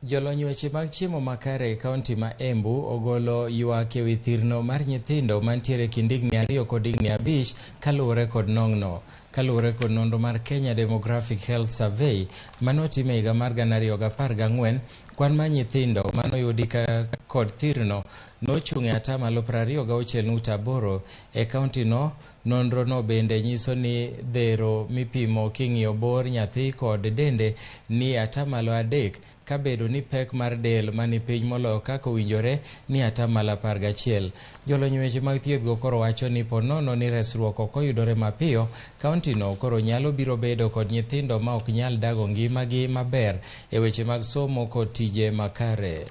Jolony weche mag chiemo makare e kaunti ma Embu ogolo ywak ewi thirno mar nyithindo mantiere kind higni 2 kod higni 5 kaluwore kod nong'no. Kaluwore kod nonro mar Kenya Demographic Health Survey manotim e higa mar 2014, kwan mar nyithindo manoyudi kod thirno nochung' e atamalo 26.8 e kaunti no. Nonro no bende nyiso ni dhero mipimo king'iyo bor nyathi kod dende ni atamalo 3, kabedo ni pek mar del mani piny moloyo kaka owinjore ni atamalo 11. Jolony weche mag thieth go koro wacho ni ponono ni resruok ok oyudore mapiyo, kaunti no koro nyalo biro bedo kod nyithindo ma ok nyal dago ngimagi maber e weche mag somo kod tije makare.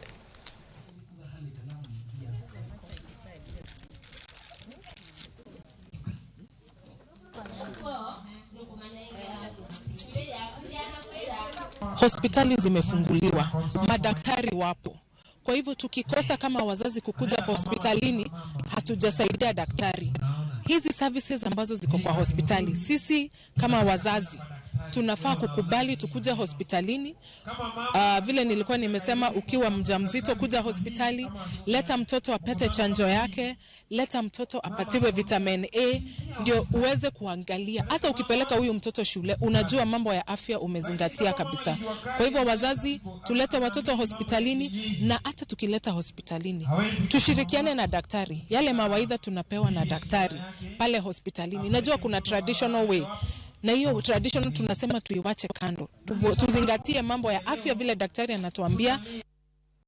Hospitali zimefunguliwa, madaktari wapo. Kwa hivyo tukikosa kama wazazi kukuja kwa hospitalini, hatujasaidia daktari. Hizi services ambazo ziko kwa hospitali, sisi kama wazazi tunafaa kukubali tukuja hospitalini. Vile nilikuwa nimesema, ukiwa mjamzito kuja hospitali, leta mtoto apate chanjo yake, leta mtoto apatiwe vitamin A, ndio uweze kuangalia. Hata ukipeleka huyu mtoto shule, unajua mambo ya afya umezingatia kabisa. Kwa hivyo wazazi, tulete watoto hospitalini, na hata tukileta hospitalini, tushirikiane na daktari. Yale mawaidha tunapewa na daktari pale hospitalini. Najua kuna traditional way, na hiyo tradition tunasema tuiwache kando. Tuzingatie mambo ya afya vile daktari anatuambia.